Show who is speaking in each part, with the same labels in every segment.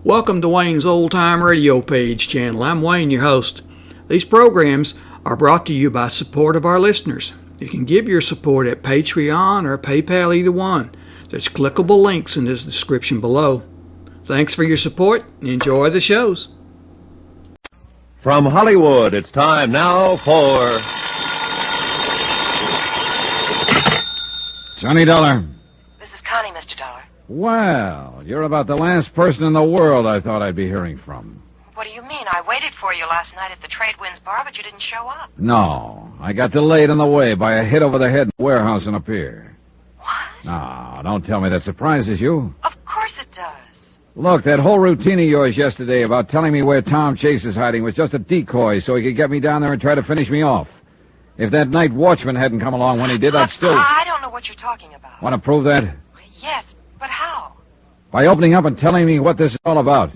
Speaker 1: Welcome to Wayne's Old Time Radio Page channel. I'm Wayne, your host. These programs are brought to you by support of our listeners. You can give your support at Patreon or PayPal, either one. There's clickable links in the description below. Thanks for your support and enjoy the shows.
Speaker 2: From Hollywood, it's time now for
Speaker 3: Johnny Dollar.
Speaker 4: This is Connie, Mr. Dollar.
Speaker 3: Well, you're about the last person in the world I thought I'd be hearing from.
Speaker 4: What do you mean? I waited for you last night at the Trade Winds bar, but you didn't show up.
Speaker 3: No, I got delayed on the way by a hit over the head in the warehouse in a pier.
Speaker 4: What?
Speaker 3: No, don't tell me that surprises you.
Speaker 4: Of course it does.
Speaker 3: Look, that whole routine of yours yesterday about telling me where Tom Chase is hiding was just a decoy so he could get me down there and try to finish me off. If that night watchman hadn't come along when he did, I'd still...
Speaker 4: I don't know what you're talking about.
Speaker 3: Want to prove that?
Speaker 4: Yes, but how?
Speaker 3: By opening up and telling me what this is all about.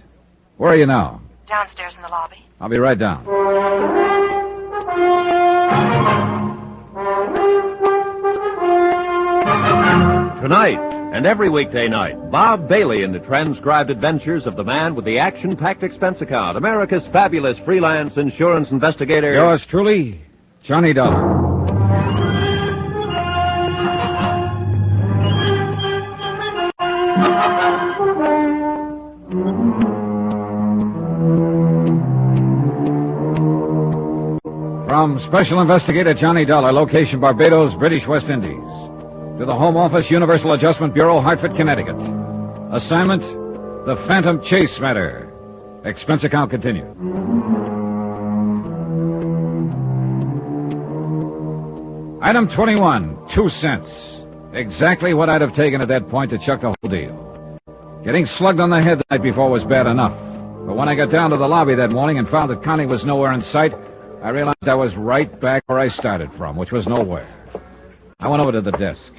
Speaker 3: Where are you now?
Speaker 4: Downstairs in the lobby.
Speaker 3: I'll be right down.
Speaker 2: Tonight and every weekday night, Bob Bailey in the transcribed adventures of the man with the action-packed expense account, America's fabulous freelance insurance investigator.
Speaker 3: Yours truly, Johnny Dollar. From Special Investigator Johnny Dollar, location Barbados, British West Indies. To the Home Office, Universal Adjustment Bureau, Hartford, Connecticut. Assignment, the Phantom Chase matter. Expense account continued. Item 21, 2 cents. Exactly what I'd have taken at that point to chuck the whole deal. Getting slugged on the head the night before was bad enough. But when I got down to the lobby that morning and found that Connie was nowhere in sight, I realized I was right back where I started from, which was nowhere. I went over to the desk.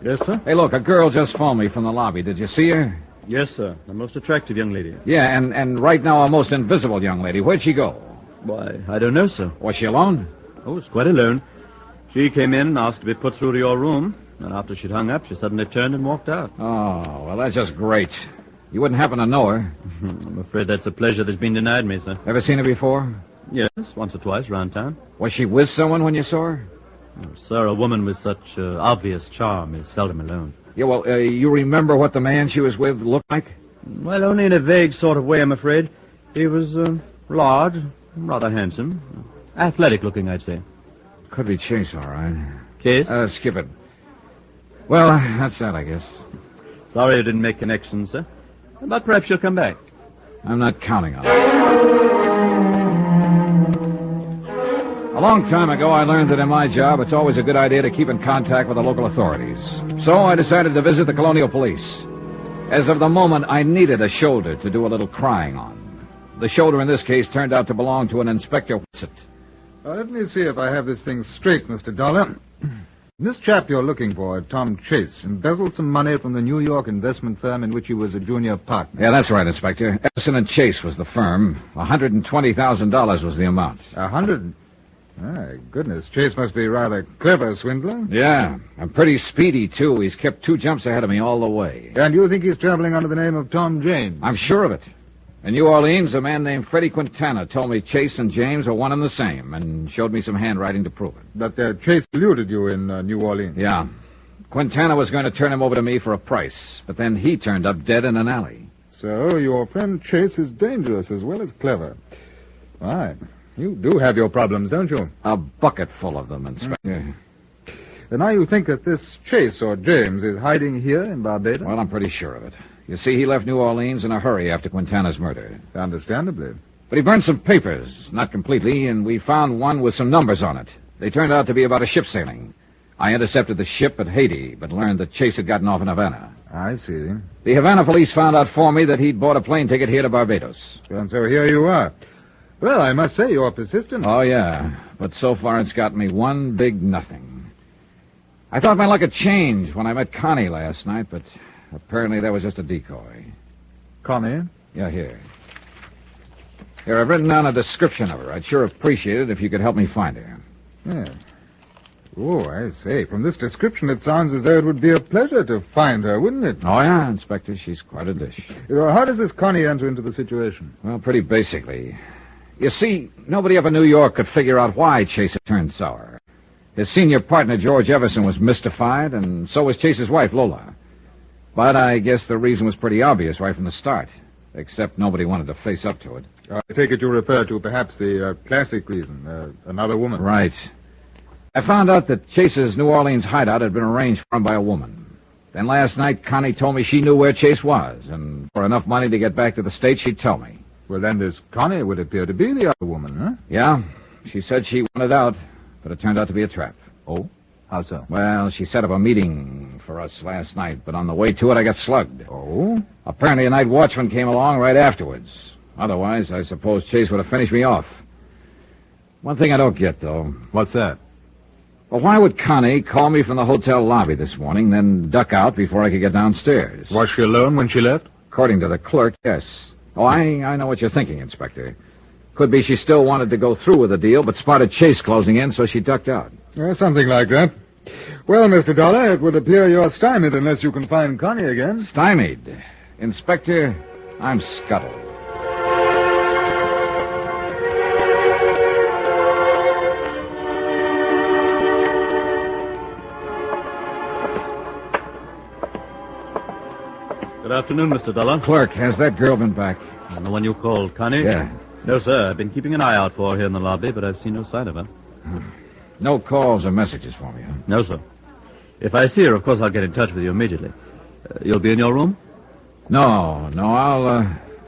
Speaker 5: Yes, sir?
Speaker 3: Hey, look, a girl just phoned me from the lobby. Did you see her?
Speaker 5: Yes, sir. A most attractive young lady.
Speaker 3: Yeah, and right now a most invisible young lady. Where'd she go?
Speaker 5: Why, I don't know, sir.
Speaker 3: Was she alone?
Speaker 5: Oh, it's quite alone. She came in and asked to be put through to your room, and after she'd hung up, she suddenly turned and walked out.
Speaker 3: Oh, well, that's just great. You wouldn't happen to know her.
Speaker 5: I'm afraid that's a pleasure that's been denied me, sir.
Speaker 3: Ever seen her before?
Speaker 5: Yes, once or twice around town.
Speaker 3: Was she with someone when you saw her?
Speaker 5: Oh, sir, a woman with such obvious charm is seldom alone.
Speaker 3: Yeah, well, you remember what the man she was with looked like?
Speaker 5: Well, only in a vague sort of way, I'm afraid. He was large, rather handsome. Athletic-looking, I'd say.
Speaker 3: Could be Chase, all right.
Speaker 5: Case?
Speaker 3: Skip it. Well, that's that, I guess.
Speaker 5: Sorry you didn't make connections, sir. But perhaps you'll come back.
Speaker 3: I'm not counting on it. A long time ago, I learned that in my job, it's always a good idea to keep in contact with the local authorities. So I decided to visit the Colonial Police. As of the moment, I needed a shoulder to do a little crying on. The shoulder in this case turned out to belong to an Inspector Whitsett.
Speaker 6: Let me see if I have this thing straight, Mr. Dollar. This chap you're looking for, Tom Chase, embezzled some money from the New York investment firm in which he was a junior partner.
Speaker 3: Yeah, that's right, Inspector. Everson and Chase was the firm. $120,000 was the amount.
Speaker 6: 100? My goodness, Chase must be rather clever, swindler.
Speaker 3: Yeah, and pretty speedy, too. He's kept 2 jumps ahead of me all the way.
Speaker 6: And you think he's traveling under the name of Tom James?
Speaker 3: I'm sure of it. In New Orleans, a man named Freddie Quintana told me Chase and James were one and the same, and showed me some handwriting to prove it.
Speaker 6: That Chase eluded you in New Orleans?
Speaker 3: Yeah. Quintana was going to turn him over to me for a price, but then he turned up dead in an alley.
Speaker 6: So your friend Chase is dangerous as well as clever. Why, you do have your problems, don't you?
Speaker 3: A bucket full of them, Inspector.
Speaker 6: And now you think that this Chase or James is hiding here in Barbados?
Speaker 3: Well, I'm pretty sure of it. You see, he left New Orleans in a hurry after Quintana's murder.
Speaker 6: Understandably.
Speaker 3: But he burned some papers, not completely, and we found one with some numbers on it. They turned out to be about a ship sailing. I intercepted the ship at Haiti, but learned that Chase had gotten off in Havana.
Speaker 6: I see.
Speaker 3: The Havana police found out for me that he'd bought a plane ticket here to Barbados.
Speaker 6: And so here you are. Well, I must say you're persistent.
Speaker 3: Oh, yeah. But so far it's got me one big nothing. I thought my luck had changed when I met Connie last night, but apparently that was just a decoy.
Speaker 6: Connie?
Speaker 3: Yeah, here. Here, I've written down a description of her. I'd sure appreciate it if you could help me find her.
Speaker 6: Yeah. Oh, I say. From this description, it sounds as though it would be a pleasure to find her, wouldn't it?
Speaker 3: Oh, yeah, Inspector. She's quite a dish.
Speaker 6: How does this Connie enter into the situation?
Speaker 3: Well, pretty basically. You see, nobody up in New York could figure out why Chase had turned sour. His senior partner, George Everson, was mystified, and so was Chase's wife, Lola. But I guess the reason was pretty obvious right from the start, except nobody wanted to face up to it.
Speaker 6: I take it you refer to perhaps the classic reason, another woman.
Speaker 3: Right. I found out that Chase's New Orleans hideout had been arranged for him by a woman. Then last night, Connie told me she knew where Chase was, and for enough money to get back to the States, she'd tell me.
Speaker 6: Well, then this Connie would appear to be the other woman, huh?
Speaker 3: Yeah. She said she wanted out, but it turned out to be a trap.
Speaker 6: Oh? How so?
Speaker 3: Well, she set up a meeting for us last night, but on the way to it, I got slugged.
Speaker 6: Oh?
Speaker 3: Apparently, a night watchman came along right afterwards. Otherwise, I suppose Chase would have finished me off. One thing I don't get, though.
Speaker 6: What's that?
Speaker 3: Well, why would Connie call me from the hotel lobby this morning, then duck out before I could get downstairs?
Speaker 6: Was she alone when she left?
Speaker 3: According to the clerk, yes. Oh, I know what you're thinking, Inspector. Could be she still wanted to go through with the deal, but spotted Chase closing in, so she ducked out.
Speaker 6: Something like that. Well, Mr. Dollar, it would appear you're stymied unless you can find Connie again.
Speaker 3: Stymied? Inspector, I'm scuttled.
Speaker 5: Good afternoon, Mr. Dollar.
Speaker 3: Clerk, has that girl been back?
Speaker 5: And the one you called, Connie?
Speaker 3: Yeah.
Speaker 5: No, sir. I've been keeping an eye out for her here in the lobby, but I've seen no sign of her.
Speaker 3: No calls or messages for me, huh?
Speaker 5: No, sir. If I see her, of course, I'll get in touch with you immediately. You'll be in your room?
Speaker 3: No,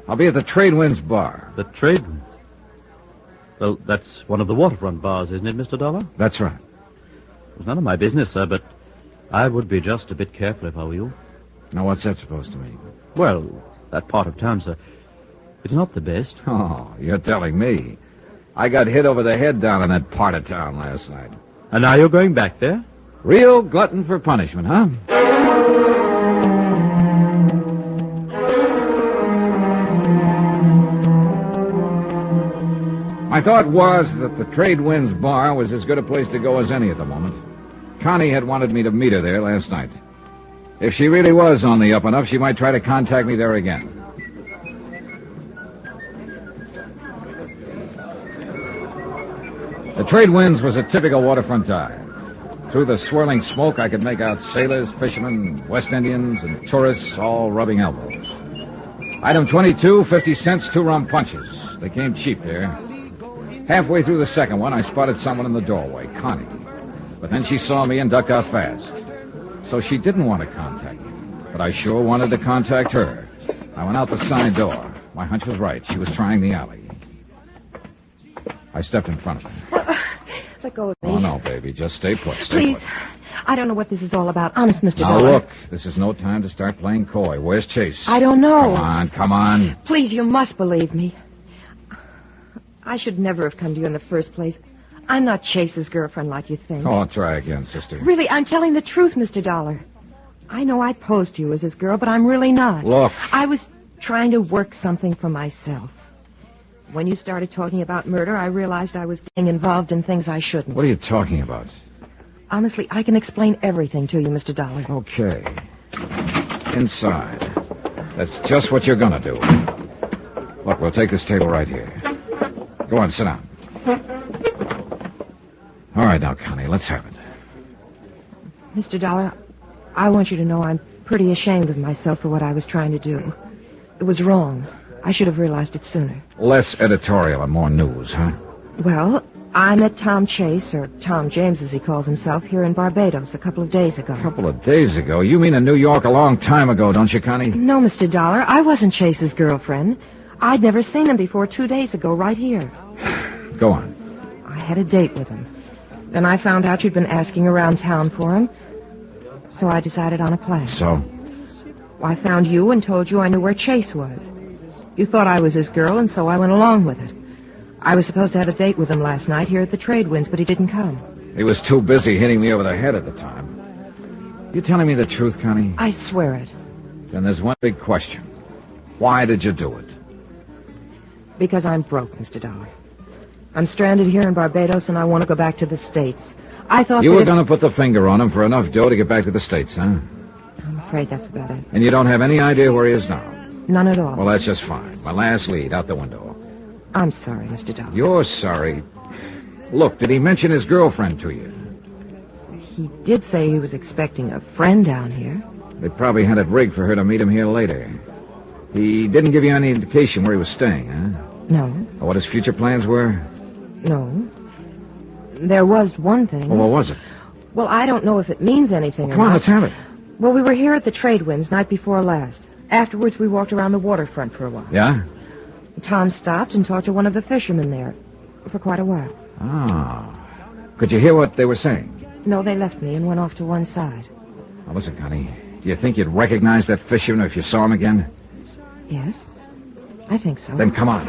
Speaker 3: I'll be at the Trade Winds bar.
Speaker 5: The Trade Winds? Well, that's one of the waterfront bars, isn't it, Mr. Dollar?
Speaker 3: That's right.
Speaker 5: It's none of my business, sir, but I would be just a bit careful if I were you.
Speaker 3: Now, what's that supposed to mean?
Speaker 5: Well, that part of town, sir, it's not the best.
Speaker 3: Oh, you're telling me. I got hit over the head down in that part of town last night.
Speaker 5: And now you're going back there?
Speaker 3: Real glutton for punishment, huh? My thought was that the Trade Winds bar was as good a place to go as any at the moment. Connie had wanted me to meet her there last night. If she really was on the up and up, she might try to contact me there again. The Trade Winds was a typical waterfront dive. Through the swirling smoke, I could make out sailors, fishermen, West Indians, and tourists all rubbing elbows. Item 22, 50 cents, 2 rum punches. They came cheap there. Halfway through the second one, I spotted someone in the doorway, Connie. But then she saw me and ducked out fast. So she didn't want to contact me. But I sure wanted to contact her. I went out the side door. My hunch was right. She was trying the alley. I stepped in front of her.
Speaker 7: Let go of me.
Speaker 3: Oh, no, baby. Just stay put. Stay
Speaker 7: Please.
Speaker 3: put.
Speaker 7: I don't know what this is all about. Honest, Mr.
Speaker 3: Now,
Speaker 7: Dollar.
Speaker 3: look. This is no time to start playing coy. Where's Chase?
Speaker 7: I don't know.
Speaker 3: Come on.
Speaker 7: Please, you must believe me. I should never have come to you in the first place. I'm not Chase's girlfriend like you think.
Speaker 3: Oh, try again, sister.
Speaker 7: Really, I'm telling the truth, Mr. Dollar. I know I posed to you as his girl, but I'm really not.
Speaker 3: Look.
Speaker 7: I was trying to work something for myself. When you started talking about murder, I realized I was getting involved in things I shouldn't.
Speaker 3: What are you talking about?
Speaker 7: Honestly, I can explain everything to you, Mr. Dollar.
Speaker 3: Okay. Inside. That's just what you're gonna do. Look, we'll take this table right here. Go on, sit down. All right, now, Connie, let's have it.
Speaker 7: Mr. Dollar, I want you to know I'm pretty ashamed of myself for what I was trying to do. It was wrong. I should have realized it sooner.
Speaker 3: Less editorial and more news, huh?
Speaker 7: Well, I met Tom Chase, or Tom James as he calls himself, here in Barbados a couple of days ago.
Speaker 3: A couple of days ago? You mean in New York a long time ago, don't you, Connie?
Speaker 7: No, Mr. Dollar, I wasn't Chase's girlfriend. I'd never seen him before 2 days ago, right here.
Speaker 3: Go on.
Speaker 7: I had a date with him. Then I found out you'd been asking around town for him. So I decided on a plan.
Speaker 3: So?
Speaker 7: I found you and told you I knew where Chase was. You thought I was his girl, and so I went along with it. I was supposed to have a date with him last night here at the Trade Winds, but he didn't come.
Speaker 3: He was too busy hitting me over the head at the time. You telling me the truth, Connie?
Speaker 7: I swear it.
Speaker 3: Then there's one big question. Why did you do it?
Speaker 7: Because I'm broke, Mr. Dollar. I'm stranded here in Barbados, and I want to go back to the States. I thought
Speaker 3: You
Speaker 7: that
Speaker 3: were
Speaker 7: if-
Speaker 3: going to put the finger on him for enough dough to get back to the States, huh?
Speaker 7: I'm afraid that's about it.
Speaker 3: And you don't have any idea where he is now?
Speaker 7: None at all.
Speaker 3: Well, that's just fine. My last lead out the window.
Speaker 7: I'm sorry, Mr. Dollar.
Speaker 3: You're sorry. Look, did he mention his girlfriend to you?
Speaker 7: He did say he was expecting a friend down here.
Speaker 3: They probably had it rigged for her to meet him here later. He didn't give you any indication where he was staying, huh?
Speaker 7: No,
Speaker 3: Or what his future plans were?
Speaker 7: no. There was one thing.
Speaker 3: Well, what was it?
Speaker 7: Well, I don't know if it means anything or
Speaker 3: Come on,
Speaker 7: not.
Speaker 3: let's have it.
Speaker 7: Well, we were here at the Trade Winds night before last. Afterwards, we walked around the waterfront for a while.
Speaker 3: Yeah?
Speaker 7: Tom stopped and talked to one of the fishermen there for quite a while.
Speaker 3: Ah. Could you hear what they were saying?
Speaker 7: No, they left me and went off to one side.
Speaker 3: Now, listen, Connie. Do you think you'd recognize that fisherman if you saw him again?
Speaker 7: Yes, I think so.
Speaker 3: Then come on.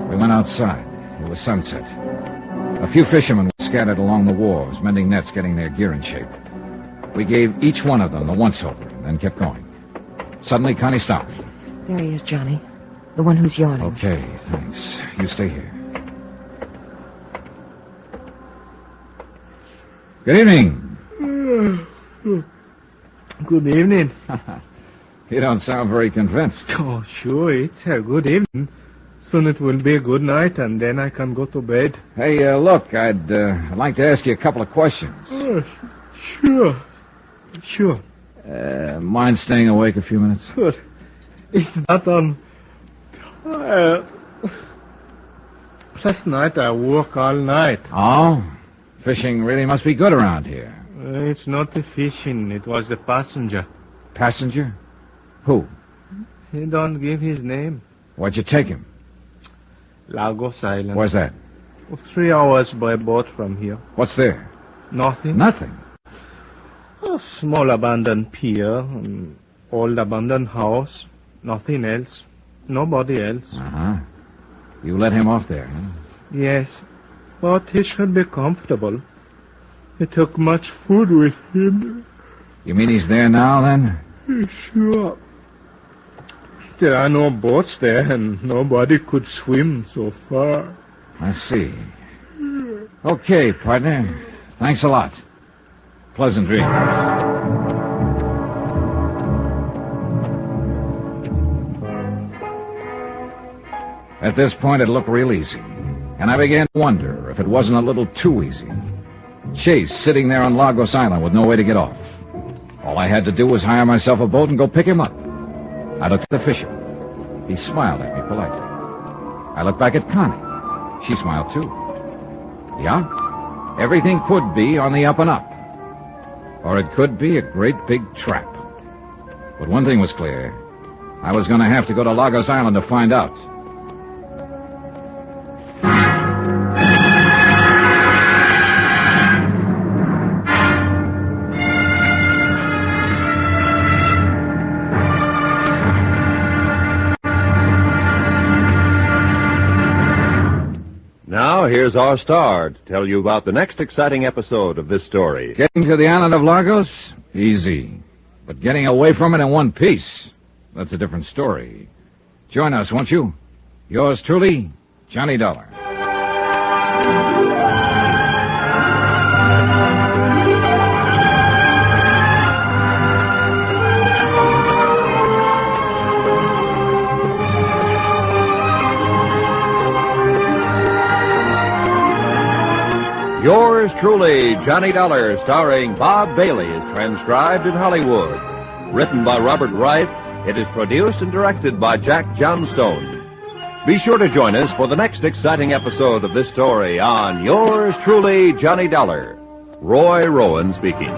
Speaker 3: We went outside. It was sunset. A few fishermen were scattered along the wharves, mending nets, getting their gear in shape. We gave each one of them the once-over, then kept going. Suddenly, Connie stopped.
Speaker 7: There he is, Johnny. The one who's yawning.
Speaker 3: Okay, thanks. You stay here. Good evening.
Speaker 8: Good evening.
Speaker 3: You don't sound very convinced.
Speaker 8: Oh, sure, it's a good evening. Soon it will be a good night, and then I can go to bed.
Speaker 3: Hey, look, I'd like to ask you a couple of questions.
Speaker 8: Sure. Sure.
Speaker 3: Mind staying awake a few minutes?
Speaker 8: But it's that I'm tired. Last night I worked all night.
Speaker 3: Oh? Fishing really must be good around here.
Speaker 8: It's not the fishing, it was the passenger.
Speaker 3: Passenger? Who?
Speaker 8: He don't give his name.
Speaker 3: Where'd you take him?
Speaker 8: Lagos Island.
Speaker 3: Where's that?
Speaker 8: 3 hours by boat from here.
Speaker 3: What's there?
Speaker 8: Nothing.
Speaker 3: Nothing.
Speaker 8: A small abandoned pier, an old abandoned house. Nothing else. Nobody else.
Speaker 3: Uh-huh. You let him off there, huh?
Speaker 8: Yes, but he should be comfortable. He took much food with him.
Speaker 3: You mean he's there now, then?
Speaker 8: Sure. There are no boats there, and nobody could swim so far.
Speaker 3: I see. Okay, partner. Thanks a lot. Pleasant dreams. At this point, it looked real easy. And I began to wonder if it wasn't a little too easy. Chase sitting there on Lagos Island with no way to get off. All I had to do was hire myself a boat and go pick him up. I looked at the fisherman. He smiled at me politely. I looked back at Connie. She smiled too. Yeah, everything could be on the up and up. Or it could be a great big trap. But one thing was clear. I was going to have to go to Lagos Island to find out.
Speaker 2: Now, here's our star to tell you about the next exciting episode of this story.
Speaker 3: Getting to the island of Lagos? Easy. But getting away from it in one piece, that's a different story. Join us, won't you? Yours truly, Johnny Dollar.
Speaker 2: Yours truly, Johnny Dollar, starring Bob Bailey, is transcribed in Hollywood. Written by Robert Reif, it is produced and directed by Jack Johnstone. Be sure to join us for the next exciting episode of this story on Yours truly, Johnny Dollar. Roy Rowan speaking.